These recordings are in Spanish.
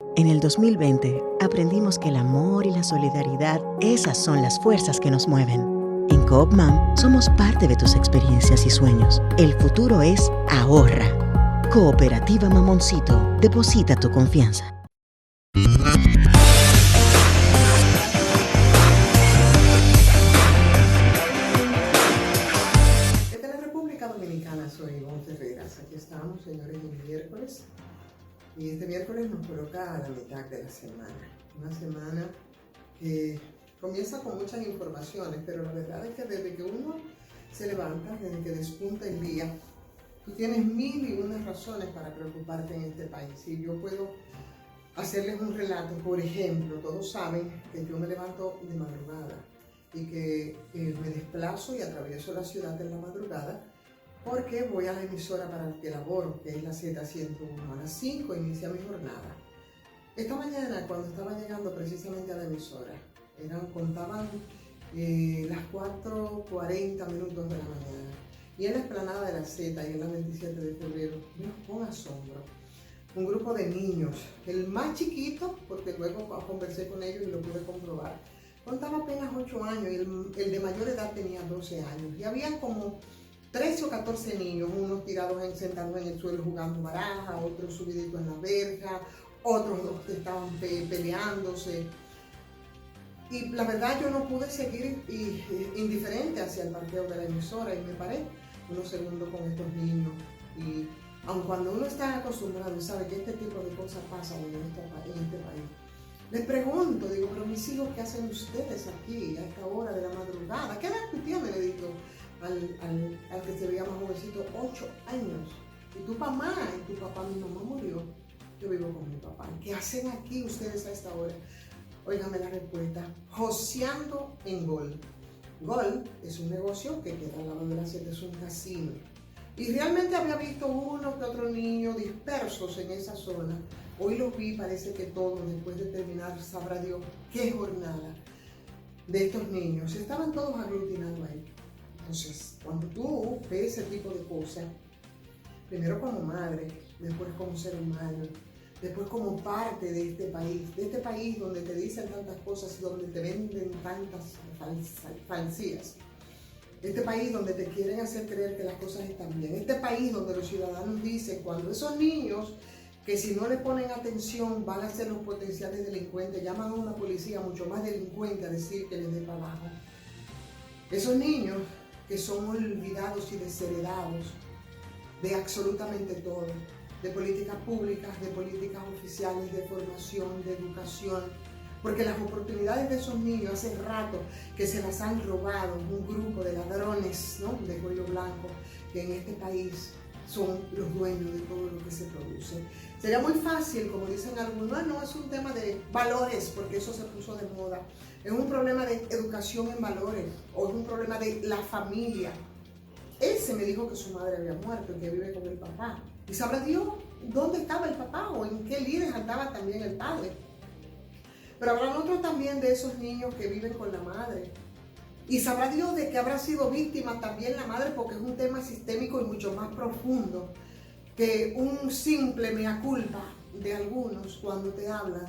En el 2020, aprendimos que el amor y la solidaridad, esas son las fuerzas que nos mueven. En Coop Mam, somos parte de tus experiencias y sueños. El futuro es ahorra. Cooperativa Mamoncito, deposita tu confianza. Desde la República Dominicana, soy Ivonne Ferreras. Aquí estamos, señores, el miércoles. Y este miércoles nos coloca a la mitad de la semana. Una semana que comienza con muchas informaciones, pero la verdad es que desde que uno se levanta, desde que despunta el día, tú tienes mil y unas razones para preocuparte en este país. Y yo puedo hacerles un relato. Por ejemplo, todos saben que yo me levanto de madrugada y que me desplazo y atravieso la ciudad en la madrugada porque voy a la emisora para la que laboro, que es la Z101. A las 5 inicia mi jornada. Esta mañana, cuando estaba llegando precisamente a la emisora, contaban las 4:40 minutos de la mañana, y en la explanada de la Z y en la 27 de febrero, con asombro, un grupo de niños, el más chiquito, porque luego conversé con ellos y lo pude comprobar, contaba apenas 8 años y el de mayor edad tenía 12 años. Y habían como 13 o 14 niños, unos tirados sentados en el suelo jugando baraja, otros subiditos en la verja, otros dos que estaban peleándose. Y la verdad yo no pude seguir indiferente hacia el parqueo de la emisora y me paré unos segundos con estos niños. Y aun cuando uno está acostumbrado y sabe que este tipo de cosas pasan en este país, les pregunto, digo, pero mis hijos, ¿qué hacen ustedes aquí a esta hora de la madrugada? ¿Qué edad tú tienes? Le digo al que se veía más jovencito, 8 años. Y tu mamá y tu papá, mi mamá murió. Yo vivo con mi papá. ¿Qué hacen aquí ustedes a esta hora? Óigame la respuesta, joseando en Gol. Gol es un negocio que queda al lado de la 7, es un casino. Y realmente había visto uno que otro niño dispersos en esa zona. Hoy los vi, parece que todos, después de terminar, sabrá Dios qué jornada de estos niños. Estaban todos aglutinados ahí. Entonces, cuando tú ves ese tipo de cosas, primero como madre, después como ser humano, después como parte de este país donde te dicen tantas cosas y donde te venden tantas falsías. Este país donde te quieren hacer creer que las cosas están bien. Este país donde los ciudadanos dicen, cuando esos niños, que si no le ponen atención van a ser los potenciales delincuentes, llaman a una policía mucho más delincuente a decir que les dé trabajo. Esos niños que son olvidados y desheredados de absolutamente todo, de políticas públicas, de políticas oficiales, de formación, de educación, porque las oportunidades de esos niños hace rato que se las han robado un grupo de ladrones, ¿no?, de cuello blanco, que en este país son los dueños de todo lo que se produce. Sería muy fácil, como dicen algunos, no es un tema de valores, porque eso se puso de moda, es un problema de educación en valores, o es un problema de la familia. Ese me dijo que su madre había muerto y que vive con el papá. Y sabrá Dios dónde estaba el papá o en qué líderes andaba también el padre. Pero habrán otros también de esos niños que viven con la madre. Y sabrá Dios de que habrá sido víctima también la madre, porque es un tema sistémico y mucho más profundo que un simple mea culpa de algunos cuando te hablan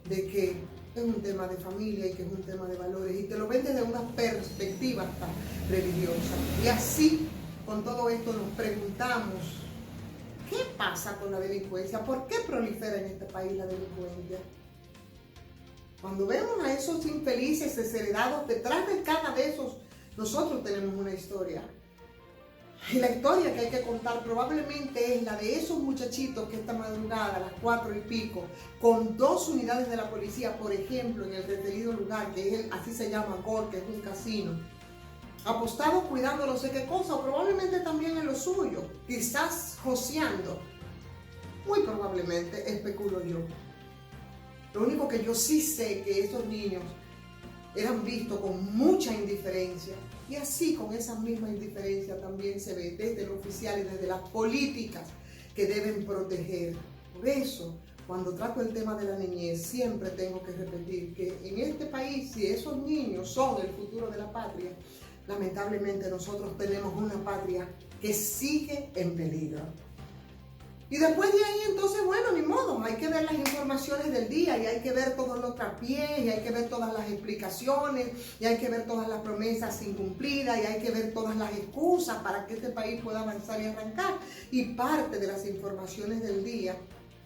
de que es un tema de familia y que es un tema de valores, y te lo ven desde una perspectiva hasta religiosa. Y así, con todo esto, nos preguntamos, ¿qué pasa con la delincuencia? ¿Por qué prolifera en este país la delincuencia? Cuando vemos a esos infelices desheredados, detrás de cada de esos, nosotros tenemos una historia. Y la historia que hay que contar probablemente es la de esos muchachitos que esta madrugada, a las 4 y pico, con 2 unidades de la policía, por ejemplo, en el referido lugar, que es así se llama Gol, que es un casino, apostados cuidando no sé qué cosa, o probablemente también en lo suyo, quizás joseando, muy probablemente, especulo yo. Lo único que yo sí sé que esos niños eran vistos con mucha indiferencia, y así con esa misma indiferencia también se ve desde lo oficial y desde las políticas que deben proteger. Por eso, cuando trato el tema de la niñez, siempre tengo que repetir que en este país, si esos niños son el futuro de la patria, lamentablemente nosotros tenemos una patria que sigue en peligro. Y después de ahí, entonces, bueno, ni modo, hay que ver las informaciones del día y hay que ver todos los traspiés y hay que ver todas las explicaciones y hay que ver todas las promesas incumplidas y hay que ver todas las excusas para que este país pueda avanzar y arrancar. Y parte de las informaciones del día,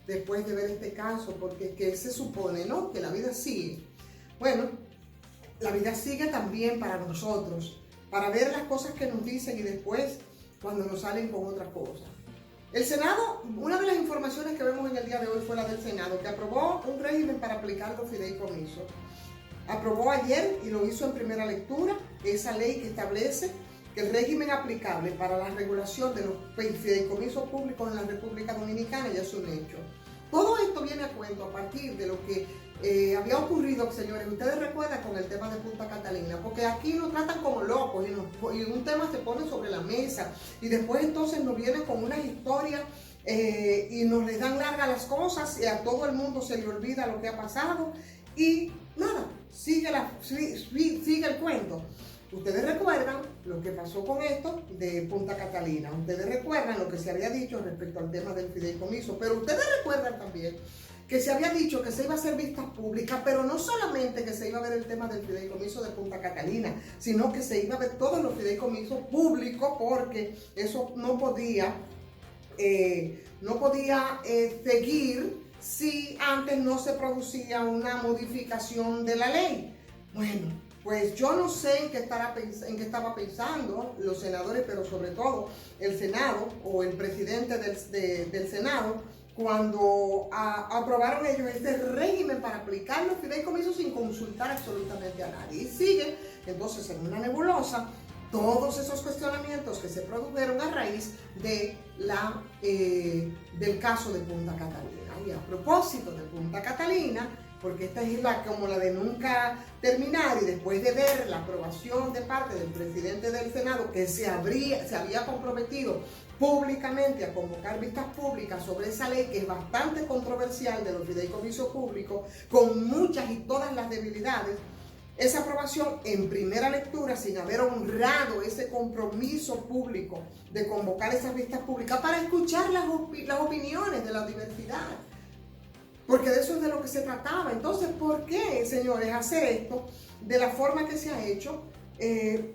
después de ver este caso, porque que se supone, ¿no?, que la vida sigue. Bueno, la vida sigue también para nosotros, para ver las cosas que nos dicen y después cuando nos salen con otra cosa. El Senado, una de las informaciones que vemos en el día de hoy fue la del Senado, que aprobó un régimen para aplicar los fideicomisos. Aprobó ayer y lo hizo en primera lectura esa ley que establece que el régimen aplicable para la regulación de los fideicomisos públicos en la República Dominicana ya es un hecho. Todo esto viene a cuento a partir de lo que había ocurrido, señores. Ustedes recuerdan con el tema de Punta Catalina, porque aquí nos tratan como locos y un tema se pone sobre la mesa y después entonces nos vienen con unas historias y nos les dan largas las cosas y a todo el mundo se le olvida lo que ha pasado y nada, sigue el cuento. Ustedes recuerdan lo que pasó con esto de Punta Catalina, ustedes recuerdan lo que se había dicho respecto al tema del fideicomiso, pero ustedes recuerdan también que se había dicho que se iba a hacer vistas públicas, pero no solamente que se iba a ver el tema del fideicomiso de Punta Catalina, sino que se iba a ver todos los fideicomisos públicos porque eso no podía seguir si antes no se producía una modificación de la ley. Bueno, pues yo no sé en qué estaba pensando los senadores, pero sobre todo el Senado o el presidente del Senado, cuando aprobaron ellos este régimen para aplicar los fideicomisos sin consultar absolutamente a nadie. Y sigue entonces en una nebulosa todos esos cuestionamientos que se produjeron a raíz del caso de Punta Catalina. Y a propósito de Punta Catalina, porque esta es como la de nunca terminar, y después de ver la aprobación de parte del presidente del Senado, que se había comprometido públicamente a convocar vistas públicas sobre esa ley que es bastante controversial de los fideicomisos públicos, con muchas y todas las debilidades, esa aprobación en primera lectura, sin haber honrado ese compromiso público de convocar esas vistas públicas para escuchar las opiniones de la diversidad. Porque de eso es de lo que se trataba. Entonces, ¿por qué, señores, hacer esto de la forma que se ha hecho?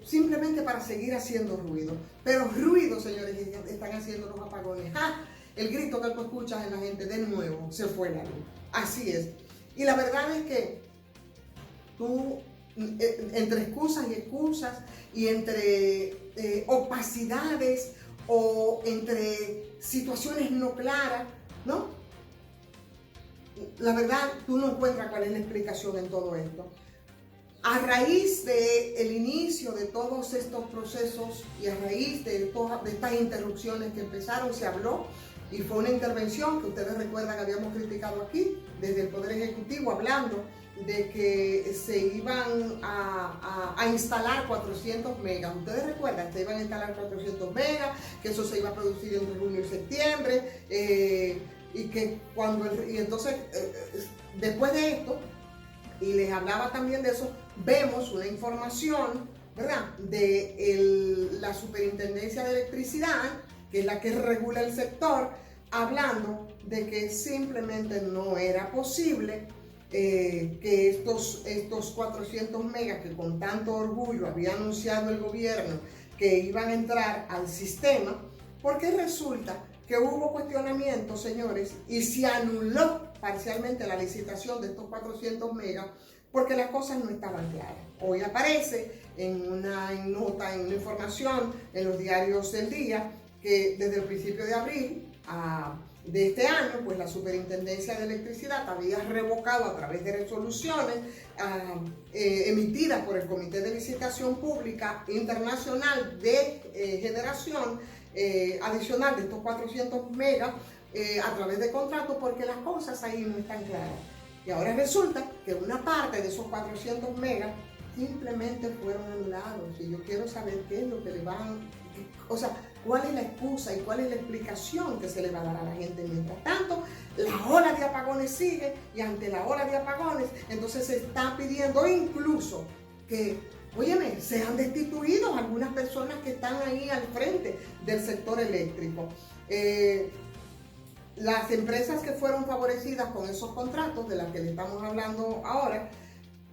Simplemente para seguir haciendo ruido. Pero ruido, señores, están haciendo los apagones. ¡Ja! El grito que tú escuchas en la gente, de nuevo, se fue la luz. Así es. Y la verdad es que tú, entre excusas y entre opacidades o entre situaciones no claras, ¿no? La verdad, tú no encuentras cuál es la explicación en todo esto. A raíz del inicio de todos estos procesos y a raíz de estas interrupciones que empezaron, se habló y fue una intervención que ustedes recuerdan que habíamos criticado aquí desde el Poder Ejecutivo, hablando de que se iban a instalar 400 megas. Ustedes recuerdan que se iban a instalar 400 megas, que eso se iba a producir entre junio y septiembre, y que entonces después de esto, y les hablaba también de eso, vemos una información, ¿verdad?, de la Superintendencia de Electricidad, que es la que regula el sector, hablando de que simplemente no era posible que estos 400 megas que con tanto orgullo había anunciado el gobierno que iban a entrar al sistema, porque resulta que hubo cuestionamientos, señores, y se anuló parcialmente la licitación de estos 400 megas porque las cosas no estaban claras. Hoy aparece en una nota, en una información en los diarios del día, que desde el principio de abril de este año, pues la Superintendencia de Electricidad había revocado a través de resoluciones emitidas por el Comité de Licitación Pública Internacional de Generación adicional de estos 400 megas a través de contratos, porque las cosas ahí no están claras. Y ahora resulta que una parte de esos 400 megas simplemente fueron anulados. Y yo quiero saber qué es lo que le van, o sea, cuál es la excusa y cuál es la explicación que se le va a dar a la gente. Mientras tanto, la ola de apagones sigue, y ante la ola de apagones, entonces se está pidiendo incluso que, óyeme, sean destituidos algunas personas que están ahí al frente del sector eléctrico. las empresas que fueron favorecidas con esos contratos de las que le estamos hablando ahora,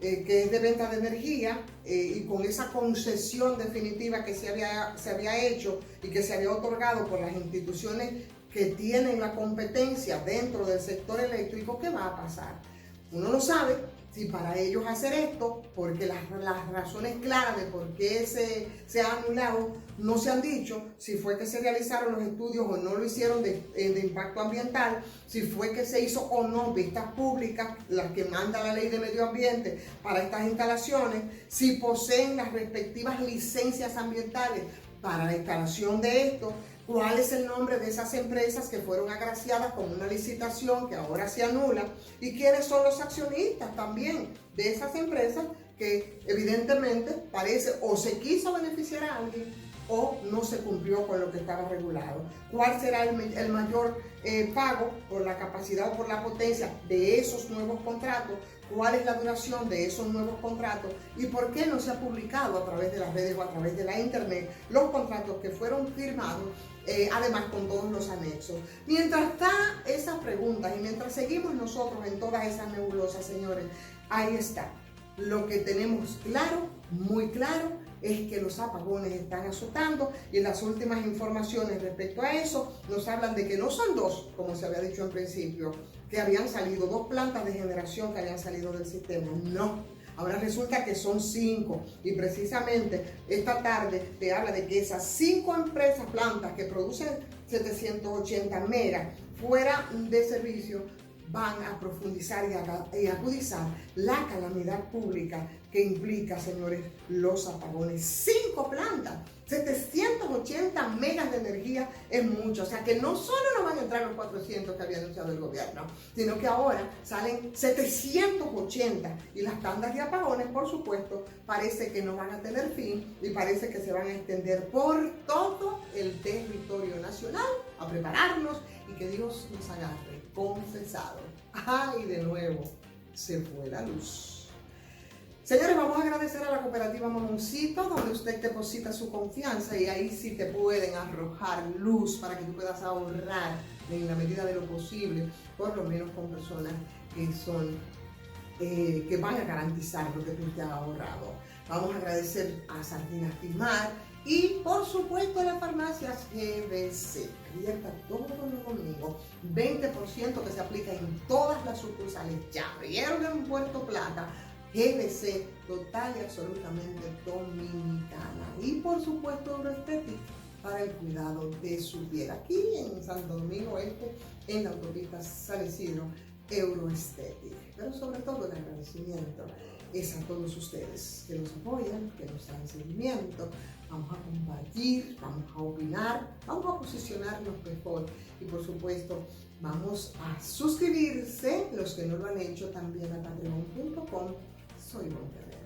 que es de venta de energía, y con esa concesión definitiva que se había hecho y que se había otorgado por las instituciones que tienen la competencia dentro del sector eléctrico, ¿qué va a pasar? Uno no sabe si para ellos hacer esto, porque las razones claras de por qué se ha anulado no se han dicho, si fue que se realizaron los estudios o no lo hicieron de impacto ambiental, si fue que se hizo o no vistas públicas, las que manda la ley de medio ambiente para estas instalaciones, si poseen las respectivas licencias ambientales para la instalación de esto, cuál es el nombre de esas empresas que fueron agraciadas con una licitación que ahora se anula y quiénes son los accionistas también de esas empresas que evidentemente parece o se quiso beneficiar a alguien o no se cumplió con lo que estaba regulado. ¿Cuál será el mayor pago por la capacidad o por la potencia de esos nuevos contratos? ¿Cuál es la duración de esos nuevos contratos? ¿Y por qué no se ha publicado a través de las redes o a través de la internet los contratos que fueron firmados, además con todos los anexos? Mientras está esas preguntas y mientras seguimos nosotros en todas esas nebulosas, señores, ahí está. Lo que tenemos claro, muy claro, es que los apagones están azotando y en las últimas informaciones respecto a eso nos hablan de que no son dos, como se había dicho en principio, que habían salido, dos plantas de generación que habían salido del sistema. No, ahora resulta que son 5 y precisamente esta tarde te habla de que esas 5 empresas, plantas que producen 780 megas fuera de servicio, van a profundizar y agudizar la calamidad pública que implica, señores, los apagones. 5 plantas, 780 megas de energía es mucho. O sea que no solo no van a entrar los 400 que había anunciado el gobierno, sino que ahora salen 780 y las tandas de apagones, por supuesto, parece que no van a tener fin y parece que se van a extender por todo el territorio nacional. A prepararnos y que Dios nos agarre confesado. ¡Ay, de nuevo! Se fue la luz. Señores, vamos a agradecer a la cooperativa Mamoncito, donde usted deposita su confianza y ahí sí te pueden arrojar luz para que tú puedas ahorrar en la medida de lo posible, por lo menos con personas que van a garantizar lo que tú te has ahorrado. Vamos a agradecer a Sardinas Timar y, por supuesto, a las farmacias GBC, abierta todos los domingos, 20% que se aplica en todas las sucursales. Ya abrieron en Puerto Plata, GBC, total y absolutamente dominicana. Y, por supuesto, Euroestética, para el cuidado de su piel. Aquí en Santo Domingo Este, en la autopista San Isidro, Euroestética. Pero sobre todo el agradecimiento es a todos ustedes que nos apoyan, que nos dan seguimiento. Vamos a compartir, vamos a opinar, vamos a posicionarnos mejor y por supuesto vamos a suscribirse, los que no lo han hecho, también a patreon.com. Soy Monterrey.